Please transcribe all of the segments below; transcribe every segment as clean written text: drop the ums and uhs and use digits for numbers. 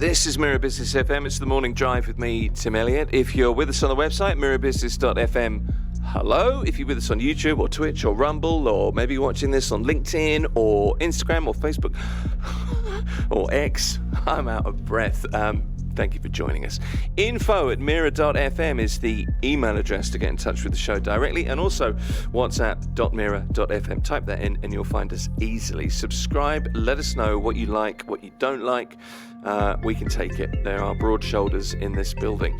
This is Mira Business FM. It's the morning drive with me, Tim Elliott. If you're with us on the website, mirabusiness.fm, hello. If you're with us on YouTube or Twitch or Rumble, or maybe watching this on LinkedIn or Instagram or Facebook or X, I'm out of breath. Thank you for joining us. info@mira.fm is the email address to get in touch with the show directly, and also whatsapp.mira.fm. Type that in and you'll find us easily. Subscribe, let us know what you like, what you don't like. We can take it. There are broad shoulders in this building.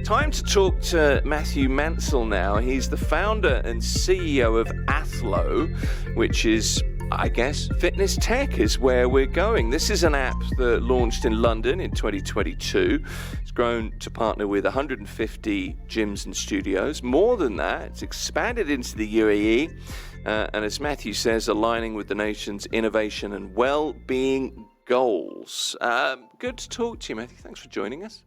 Time to talk to Matthew Mansell now. He's the founder and CEO of Athlo, which is, I guess, fitness tech is where we're going. This is an app that launched in London in 2022. It's grown to partner with 150 gyms and studios. More than that, it's expanded into the UAE. And as Matthew says, aligning with the nation's innovation and well-being goals. Good to talk to you, Matthew. Thanks for joining us.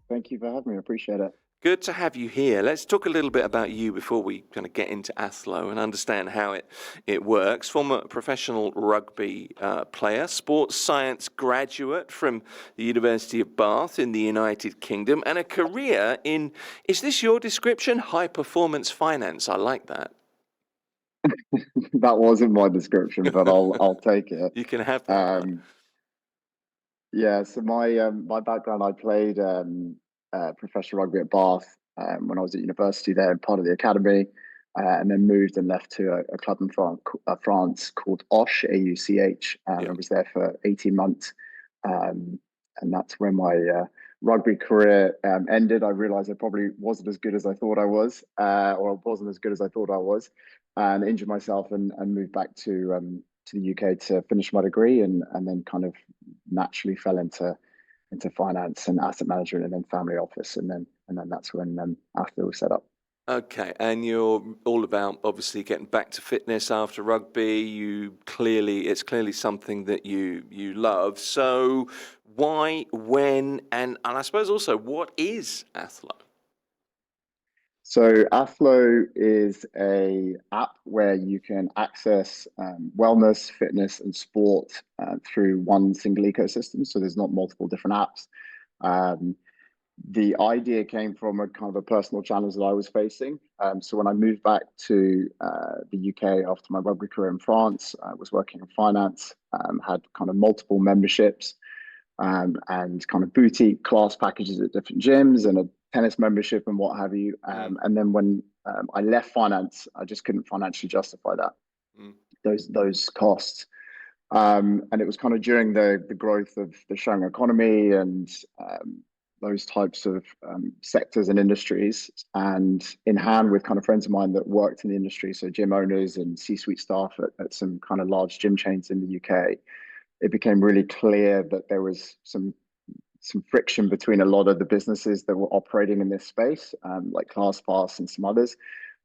Thank you for having me. I appreciate it. Good to have you here. Let's talk a little bit about you before we kind of get into Athlo and understand how it works. Former professional rugby player, sports science graduate from the University of Bath in the United Kingdom, and a career in, is this your description? High performance finance. I like that. That wasn't my description, but I'll take it. You can have that. Yeah. So my background, I played professional rugby at Bath when I was at university there, part of the academy, and then moved and left to a club in France called Auch, AUCH. I was there for 18 months, and that's when my rugby career ended. I realized I probably wasn't as good as I thought I was, or wasn't as good as I thought I was, and injured myself and moved back to the UK to finish my degree, and then kind of naturally fell into finance and asset management, and then family office, and then that's when Athlo was set up. Okay, and you're all about obviously getting back to fitness after rugby. It's clearly something that you love. So why, when, and I suppose also, what is Athlo? So Athlo is a app where you can access wellness, fitness, and sport through one single ecosystem. So there's not multiple different apps. The idea came from a kind of a personal challenge that I was facing. So when I moved back to the UK after my rugby career in France, I was working in finance, had kind of multiple memberships and kind of boutique class packages at different gyms and a tennis membership and what have you. And then when I left finance, I just couldn't financially justify that, those costs. And it was kind of during the growth of the sharing economy and those types of sectors and industries, and in hand with kind of friends of mine that worked in the industry, so gym owners and C-suite staff at some kind of large gym chains in the UK, it became really clear that there was some friction between a lot of the businesses that were operating in this space, like ClassPass and some others,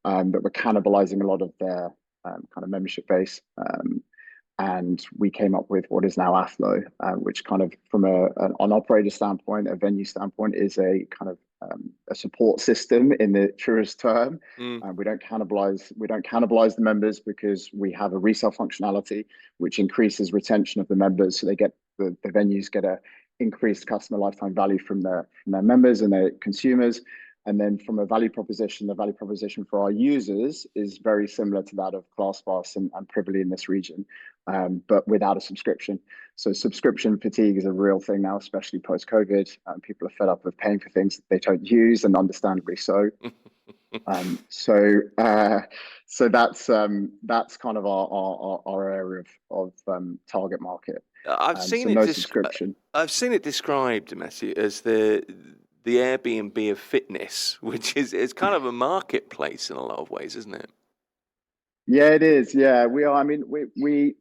that were cannibalizing a lot of their kind of membership base. And we came up with what is now Athlo, which kind of from an operator standpoint, a venue standpoint, is a kind of a support system in the truest term. We don't cannibalize the members, because we have a resale functionality which increases retention of the members, so they get the venues get a increased customer lifetime value from their members and their consumers. And then from a value proposition, the value proposition for our users is very similar to that of ClassPass and Privily in this region, but without a subscription. So subscription fatigue is a real thing now, especially post-COVID. People are fed up of paying for things that they don't use, and understandably so. So that's kind of our area of target market. I've seen it described, Matthew, as the Airbnb of fitness, which is kind of a marketplace in a lot of ways, isn't it? Yeah, it is. Yeah, we are. I mean,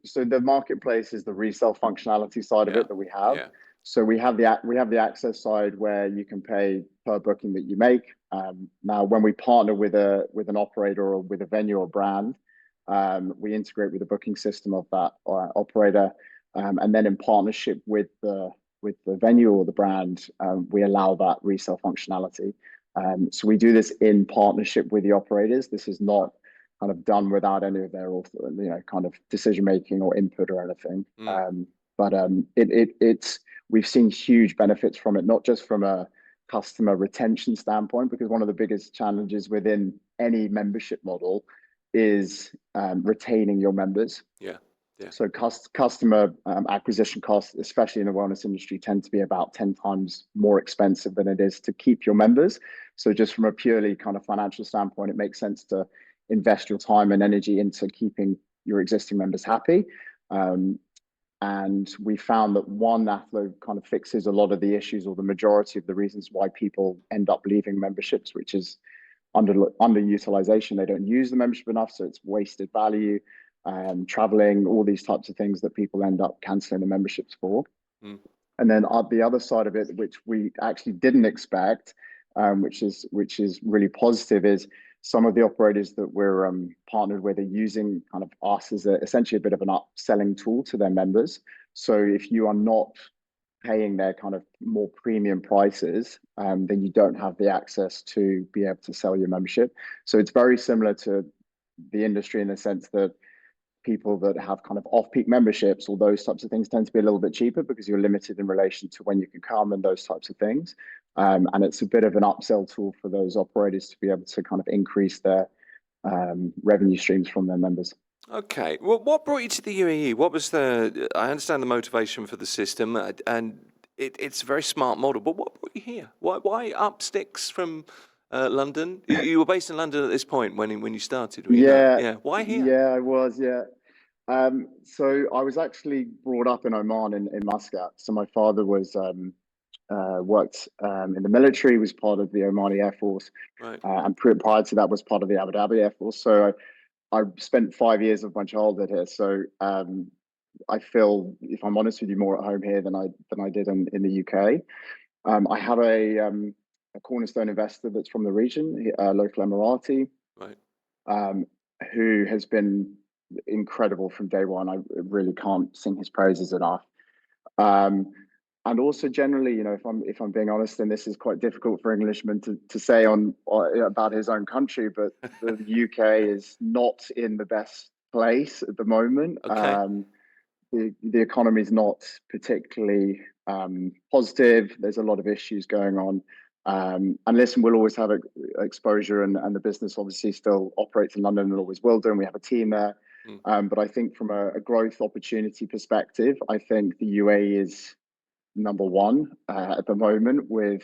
so the marketplace is the resale functionality side of it that we have. Yeah. So we have the access side where you can pay per booking that you make. Now, when we partner with an operator or with a venue or brand, we integrate with the booking system of that operator, and then in partnership with the venue or the brand, we allow that resale functionality. So we do this in partnership with the operators. This is not kind of done without any of their, kind of decision making or input or anything. But we've seen huge benefits from it, not just from a customer retention standpoint, because one of the biggest challenges within any membership model is retaining your members. Yeah. Yeah. So customer acquisition costs, especially in the wellness industry, tend to be about 10 times more expensive than it is to keep your members. So just from a purely kind of financial standpoint, it makes sense to invest your time and energy into keeping your existing members happy. And we found that Athlo kind of fixes a lot of the issues, or the majority of the reasons why people end up leaving memberships, which is underutilization. They don't use the membership enough, so it's wasted value. Traveling, all these types of things that people end up canceling the memberships for. Mm. And then the other side of it, which we actually didn't expect, which is really positive, is some of the operators that we're partnered with are using kind of us as essentially a bit of an upselling tool to their members. So if you are not paying their kind of more premium prices, then you don't have the access to be able to sell your membership. So it's very similar to the industry in the sense that people that have kind of off-peak memberships or those types of things tend to be a little bit cheaper because you're limited in relation to when you can come and those types of things. And it's a bit of an upsell tool for those operators to be able to kind of increase their revenue streams from their members. Okay. Well, what brought you to the UAE? What was I understand the motivation for the system, and it's a very smart model, but what brought you here? Why up sticks from London? You were based in London at this point when you started, were you not? Yeah. Why here? Yeah, I was, yeah. So I was actually brought up in Oman in Muscat. So my father was worked in the military, was part of the Omani Air Force, right. And prior to that was part of the Abu Dhabi Air Force. So I spent 5 years of my childhood here. So I feel, if I'm honest with you, more at home here than I did in the UK. I have a cornerstone investor that's from the region, a local Emirati, right. Who has been incredible from day one. I really can't sing his praises enough. And also generally, if I'm being honest, and this is quite difficult for Englishmen to say about his own country, but the UK is not in the best place at the moment. Okay. The economy is not particularly positive. There's a lot of issues going on. And listen, we'll always have exposure, and the business obviously still operates in London and always will do, and we have a team there. But I think from a growth opportunity perspective, I think the UAE is number one at the moment with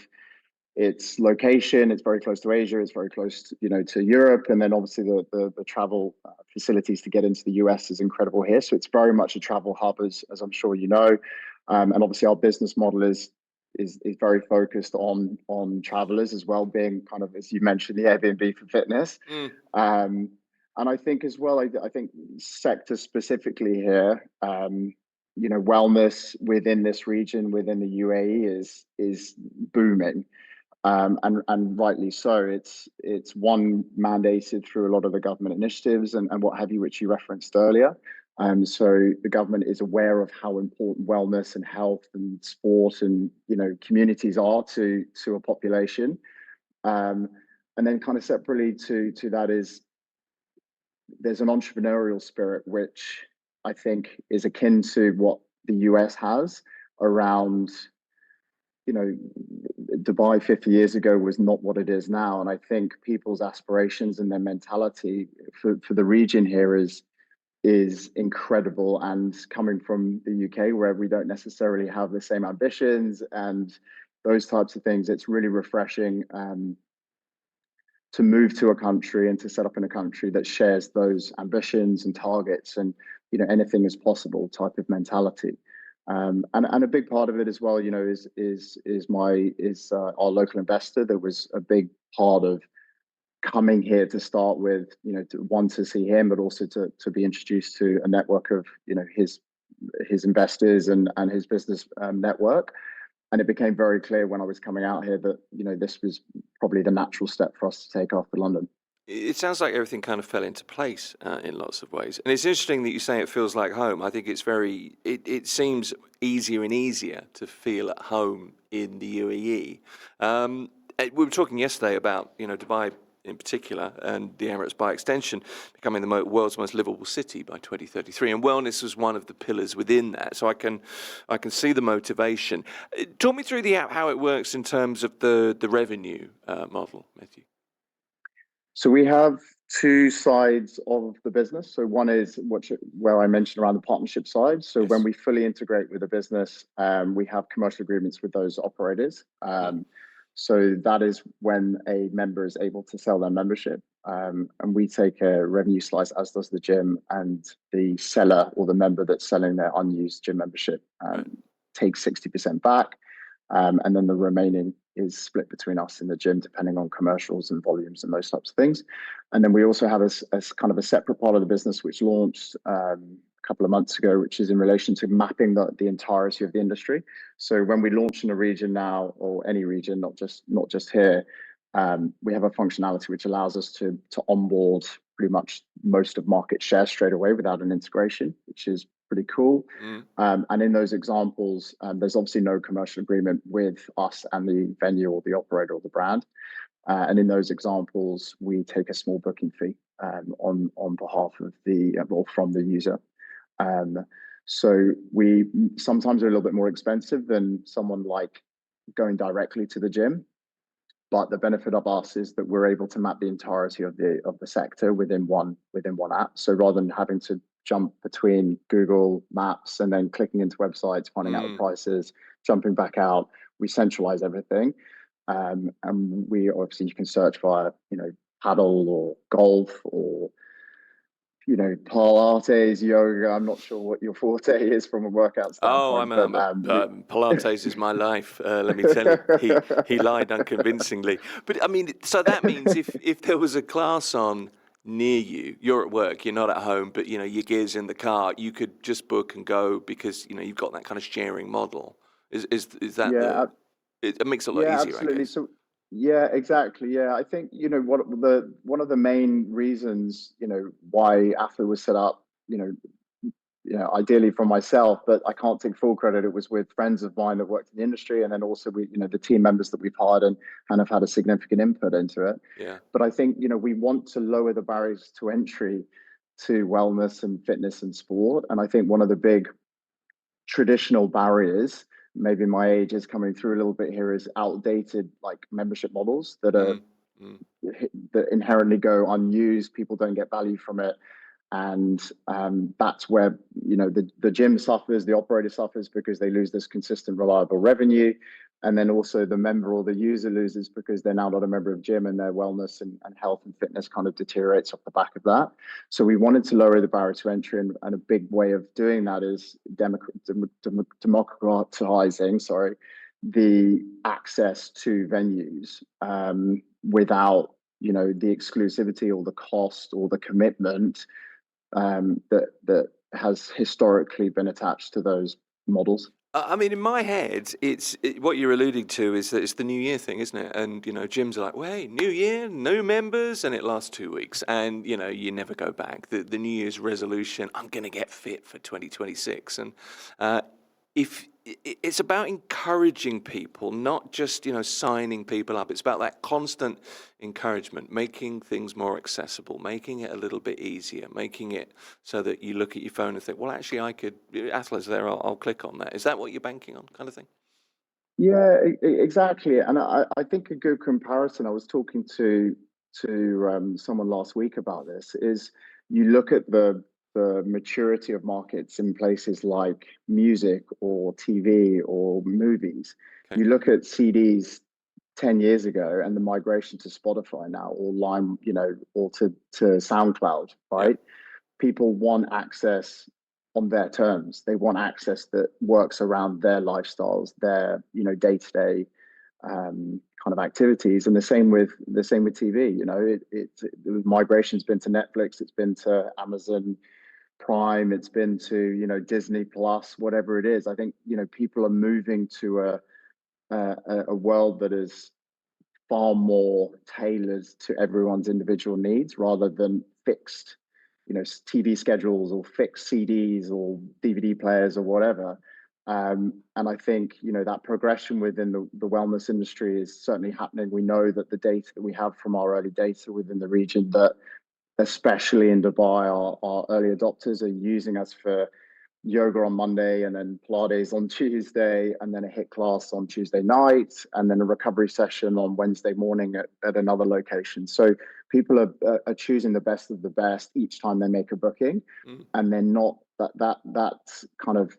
its location. It's very close to Asia. It's very close to Europe, and then obviously the travel facilities to get into the US is incredible here. So it's very much a travel hub, as I'm sure you know. And obviously our business model is very focused on travelers as well, being kind of, as you mentioned, the Airbnb for fitness. And I think as well, I think sector specifically here, wellness within this region, within the UAE is booming. And rightly so. It's one mandated through a lot of the government initiatives and what have you, which you referenced earlier. So the government is aware of how important wellness and health and sport and communities are to a population. And then kind of separately to that is there's an entrepreneurial spirit which I think is akin to what the US has around. Dubai 50 years ago was not what it is now. And I think people's aspirations and their mentality for the region here is incredible. And coming from the UK, where we don't necessarily have the same ambitions and those types of things, it's really refreshing to move to a country and to set up in a country that shares those ambitions and targets and, anything is possible type of mentality. And a big part of it as well, is our local investor. That was a big part of coming here to start with, to see him, but also to be introduced to a network of, his investors and his business network. And it became very clear when I was coming out here that, this was probably the natural step for us to take after London. It sounds like everything kind of fell into place in lots of ways. And it's interesting that you say it feels like home. I think it seems easier and easier to feel at home in the UAE. We were talking yesterday about, Dubai in particular, and the Emirates by extension, becoming the world's most livable city by 2033. And wellness was one of the pillars within that. So I can see the motivation. Talk me through the app, how it works in terms of the revenue model, Matthew. So we have two sides of the business. So one is where I mentioned around the partnership side. So Yes. when we fully integrate with a business, we have commercial agreements with those operators. So that is when a member is able to sell their membership. And we take a revenue slice, as does the gym, and the seller or the member that's selling their unused gym membership takes 60% back. And then the remaining is split between us and the gym, depending on commercials and volumes and those types of things. And then we also have a kind of a separate part of the business which launched a couple of months ago, which is in relation to mapping the entirety of the industry. So when we launch in a region now, or any region, not just here, we have a functionality which allows us to onboard pretty much most of market share straight away without an integration, which is pretty cool. And in those examples, there's obviously no commercial agreement with us and the venue or the operator or the brand. And in those examples, we take a small booking fee on behalf of or from the user. So we sometimes are a little bit more expensive than someone like going directly to the gym. But the benefit of us is that we're able to map the entirety of the sector within one app. So rather than having to jump between Google Maps and then clicking into websites, finding out the prices, jumping back out, we centralize everything. And we obviously, you can search via, paddle or golf or, Pilates, yoga. I'm not sure what your forte is from a workout standpoint. Pilates is my life. Let me tell you, he lied unconvincingly. But I mean, so that means if there was a class on near you, you're at work, you're not at home, but your gear's in the car, you could just book and go because you've got that kind of sharing model. Is that it makes it a lot easier, absolutely. I guess. So yeah, exactly. Yeah, I think one of the main reasons why Athlo was set up, ideally for myself, but I can't take full credit. It was with friends of mine that worked in the industry, and then also the team members that we've hired and have had a significant input into it. Yeah. But I think we want to lower the barriers to entry to wellness and fitness and sport, and I think one of the big traditional barriers, maybe my age is coming through a little bit here, is outdated like membership models that are that inherently go unused. People don't get value from it. And that's where the gym suffers, the operator suffers, because they lose this consistent, reliable revenue. And then also the member or the user loses because they're now not a member of gym, and their wellness and health and fitness kind of deteriorates off the back of that. So we wanted to lower the barrier to entry, and a big way of doing that is democratizing the access to venues without the exclusivity or the cost or the commitment that has historically been attached to those models. I mean, in my head, what you're alluding to is that it's the New Year thing, isn't it? And gyms are like, "Well, hey, New Year, new members," and it lasts 2 weeks, and you never go back. The New Year's resolution: I'm going to get fit for 2026, and if it's about encouraging people, not just signing people up. It's about that constant encouragement, making things more accessible, making it a little bit easier, making it so that you look at your phone and think, well, actually, I could. Athlo's there. I'll click on that. Is that what you're banking on, kind of thing? Yeah, exactly. And I think a good comparison, I was talking to someone last week about this, is you look at the maturity of markets in places like music or TV or movies. Okay. You look at CDs 10 years ago and the migration to Spotify now, or Lime, or to SoundCloud, right? Yeah. People want access on their terms. They want access that works around their lifestyles, their day-to-day kind of activities. And the same with TV. The migration's been to Netflix, it's been to Amazon Prime, it's been to Disney Plus, whatever it is. I think people are moving to a world that is far more tailored to everyone's individual needs rather than fixed TV schedules or fixed CDs or DVD players or whatever. And I think, that progression within the wellness industry is certainly happening. We know that the data that we have from our early data within the region, that especially in Dubai, our early adopters are using us for yoga on Monday, and then Pilates on Tuesday, and then a HIIT class on Tuesday night, and then a recovery session on Wednesday morning at another location. So people are choosing the best of the best each time they make a booking, and they're not that kind of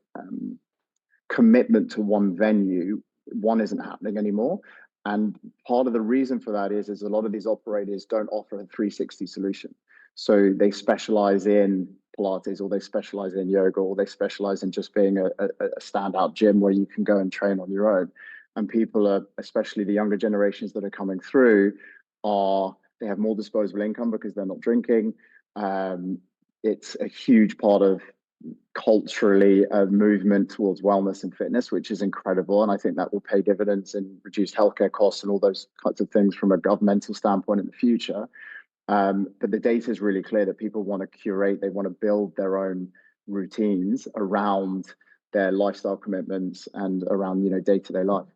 commitment to one venue. One isn't happening anymore. And part of the reason for that is a lot of these operators don't offer a 360 solution. So they specialize in Pilates, or they specialize in yoga, or they specialize in just being a standout gym where you can go and train on your own. And people are, especially the younger generations that are coming through, they have more disposable income because they're not drinking. It's a huge part of culturally a movement towards wellness and fitness, which is incredible. And I think that will pay dividends in reduced healthcare costs and all those kinds of things from a governmental standpoint in the future. But the data is really clear that people want to curate, they want to build their own routines around their lifestyle commitments and around, day-to-day life.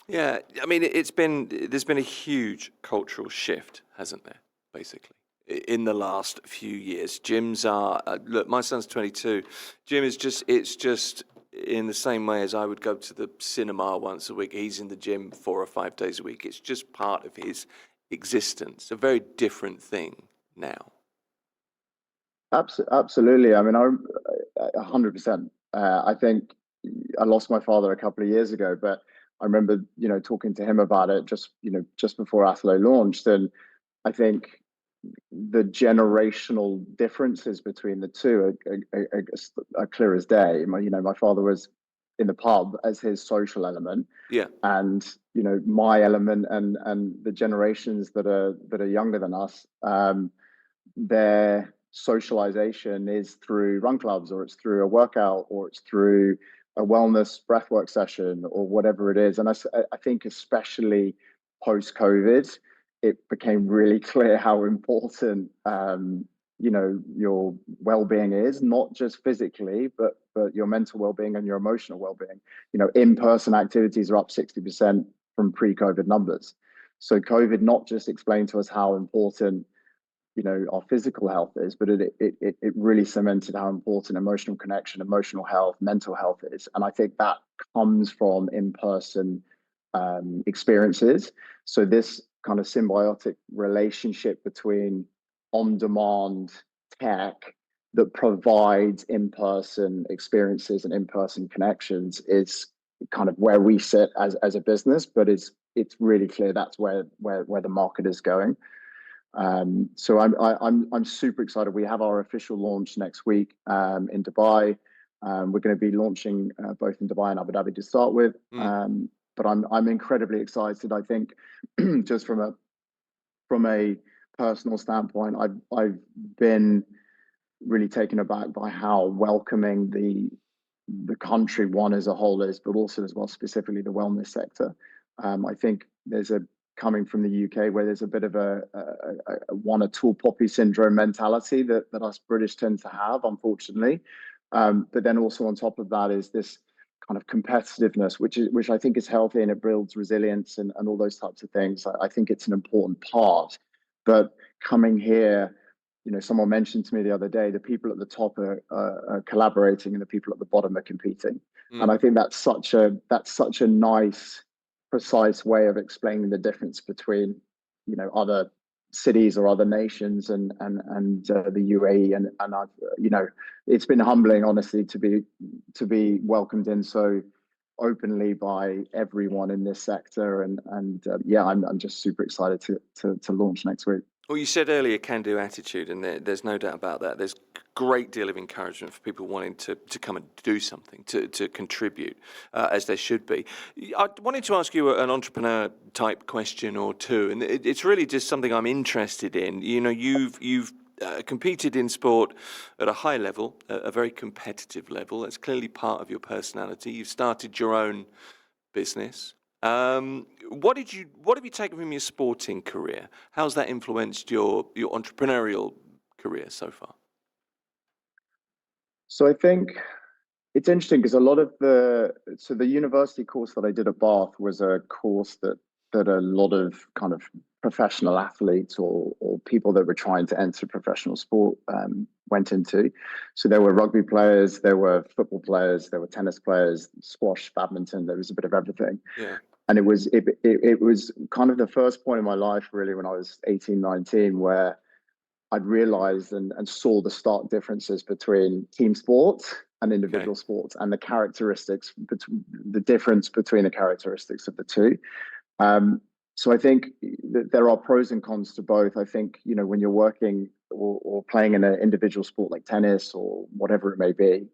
Yeah, I mean, there's been a huge cultural shift, hasn't there, basically, in the last few years. Gyms are, look, my son's 22. Gym is it's just in the same way as I would go to the cinema once a week. He's in the gym 4 or 5 days a week. It's just part of his existence. A very different thing now. Absolutely. I mean, 100%. I think I lost my father a couple of years ago, but I remember, talking to him about it just before Athlo launched. And I think the generational differences between the two are clear as day. My father was in the pub as his social element, yeah, and my element, and the generations that are younger than us, their socialization is through run clubs, or it's through a workout, or it's through a wellness breathwork session, or whatever it is. And I think especially post COVID, it became really clear how important your well-being is, not just physically, but your mental well-being and your emotional well-being. In-person activities are up 60% from pre-COVID numbers. So COVID not just explained to us how important our physical health is, but it really cemented how important emotional connection, emotional health, mental health is. And I think that comes from in-person experiences. So this kind of symbiotic relationship between on-demand tech that provides in-person experiences and in-person connections is kind of where we sit as a business, but it's really clear that's where the market is going. So I'm super excited. We have our official launch next week in Dubai. We're going to be launching both in Dubai and Abu Dhabi to start with. But I'm incredibly excited. I think just from a personal standpoint, I've been really taken aback by how welcoming the country one as a whole is, but also as well specifically the wellness sector. I think there's coming from the UK, where there's a bit of a tall poppy syndrome mentality that us British tend to have, unfortunately. But then also on top of that is this kind of competitiveness, which I think is healthy, and it builds resilience and all those types of things. I think it's an important part. But coming here, someone mentioned to me the other day, the people at the top are collaborating and the people at the bottom are competing. And I think that's such a nice, precise way of explaining the difference between other cities or other nations and the UAE, and I've it's been humbling, honestly, to be welcomed in so openly by everyone in this sector, and I'm just super excited to launch next week. Well, you said earlier can-do attitude, and there's no doubt about that. There's a great deal of encouragement for people wanting to come and do something, to contribute, as there should be. I wanted to ask you an entrepreneur-type question or two, and it's really just something I'm interested in. You've competed in sport at a high level, a very competitive level. That's clearly part of your personality. You've started your own business. What have you taken from your sporting career? How's that influenced your entrepreneurial career so far? So I think It's interesting because a lot of the university course that I did at Bath was a course that a lot of kind of professional athletes or people that were trying to enter professional sport went into. So there were rugby players, there were football players, there were tennis players, squash, badminton. There was a bit of everything. Yeah. And it was kind of the first point in my life, really, when I was 18, 19, where I'd realized and saw the stark differences between team sports and Okay. individual sports, and the characteristics, the difference between the characteristics of the two. So I think that there are pros and cons to both. I think, when you're working or playing in an individual sport like tennis or whatever it may be,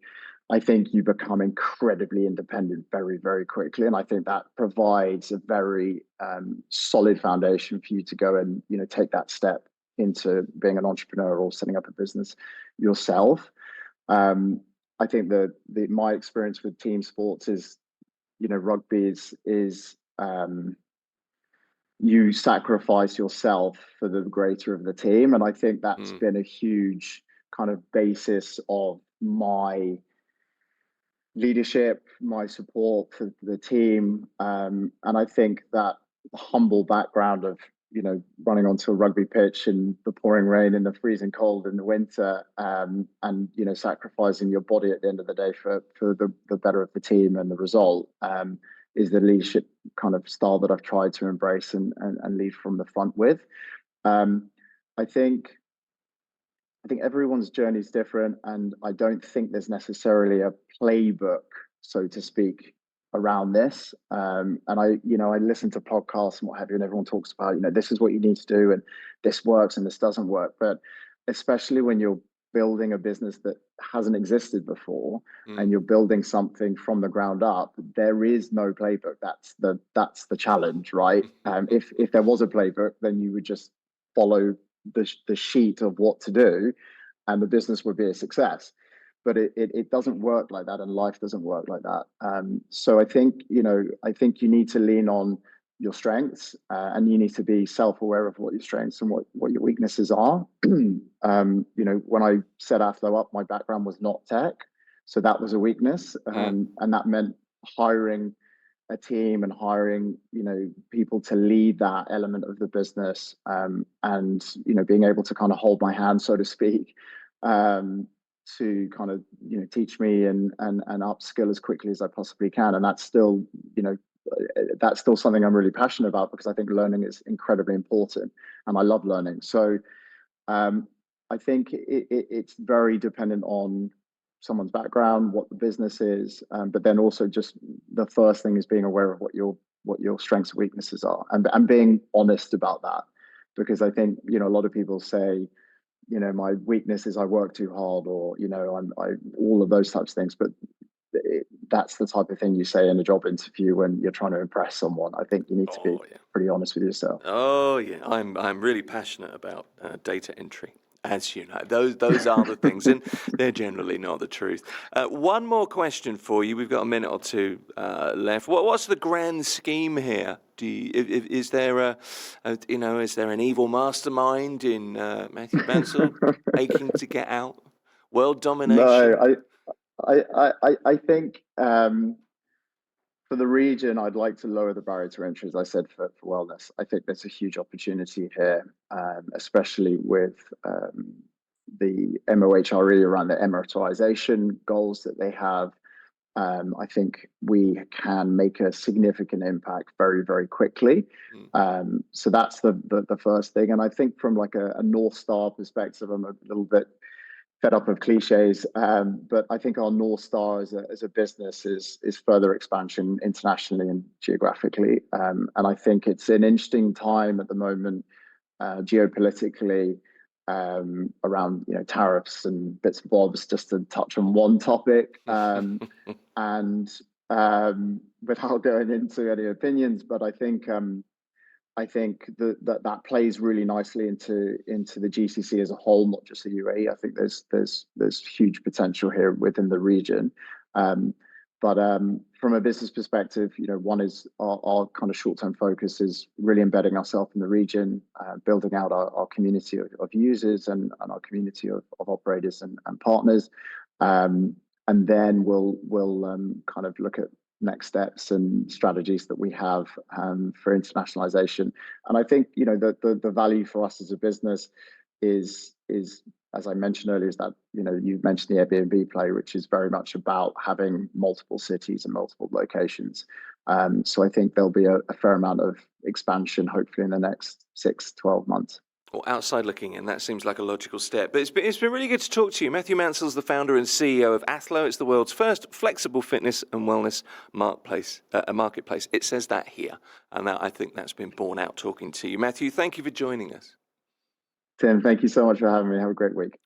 I think you become incredibly independent very, very quickly. And I think that provides a very solid foundation for you to go and, take that step into being an entrepreneur or setting up a business yourself. I think my experience with team sports is, rugby is you sacrifice yourself for the greater of the team. And I think that's Mm. been a huge kind of basis of my leadership, my support for the team. And I think that humble background of, running onto a rugby pitch in the pouring rain in the freezing cold in the winter, and, sacrificing your body at the end of the day for the better of the team and the result, is the leadership kind of style that I've tried to embrace and lead from the front with. Um, I think everyone's journey is different, and I don't think there's necessarily a playbook, so to speak, around this. And I listen to podcasts and what have you, and everyone talks about, this is what you need to do, and this works and this doesn't work. But especially when you're building a business that hasn't existed before, Mm. and you're building something from the ground up, there is no playbook. That's the challenge, right? If there was a playbook, then you would just follow the sheet of what to do, and the business would be a success. But it doesn't work like that, and life doesn't work like that. So I think you need to lean on your strengths, and you need to be self-aware of what your strengths and what your weaknesses are. When I set Athlo up, my background was not tech, so that was a weakness, Mm. and that meant hiring a team and hiring people to lead that element of the business, and being able to kind of hold my hand, so to speak, to kind of teach me and upskill as quickly as I possibly can. And that's still something I'm really passionate about, because I think learning is incredibly important and I love learning. So I think it's very dependent on someone's background, what the business is, but then also just the first thing is being aware of what your strengths and weaknesses are, and being honest about that. Because I think a lot of people say, my weakness is I work too hard, or I all of those types of things, but that's the type of thing you say in a job interview when you're trying to impress someone. I think you need to be Oh yeah. pretty honest with yourself. Oh yeah. I'm really passionate about data entry. As you know, those are the things, and they're generally not the truth. One more question for you. We've got a minute or two left. What's the grand scheme here? Is there is there an evil mastermind in Matthew Mansell aching to get out? World domination? No, I think, for the region, I'd like to lower the barrier to entry, as I said, for wellness. I think there's a huge opportunity here, especially with the MOHRE around the emiratisation goals that they have. I think we can make a significant impact very, very quickly. So that's the first thing. And I think from like a North Star perspective, I'm a little bit fed up of cliches, but I think our North Star as a business is further expansion internationally and geographically. And I think it's an interesting time at the moment, geopolitically, around tariffs and bits and bobs, just to touch on one topic, and without going into any opinions. But I think that plays really nicely into the GCC as a whole, not just the UAE. I think there's huge potential here within the region. But from a business perspective, one is our kind of short-term focus is really embedding ourselves in the region, building out our community of users and our community of operators and partners. and then we'll kind of look at next steps and strategies that we have for internationalization. And I think the value for us as a business is as I mentioned earlier, is that you mentioned the Airbnb play, which is very much about having multiple cities and multiple locations. So I think there'll be a fair amount of expansion, hopefully in the next 6-12 months. Or outside looking in, that seems like a logical step. But it's been really good to talk to you. Matthew Mansell's the founder and CEO of Athlo. It's the world's first flexible fitness and wellness marketplace. It says that here, and I think that's been borne out talking to you. Matthew, thank you for joining us. Tim, thank you so much for having me. Have a great week.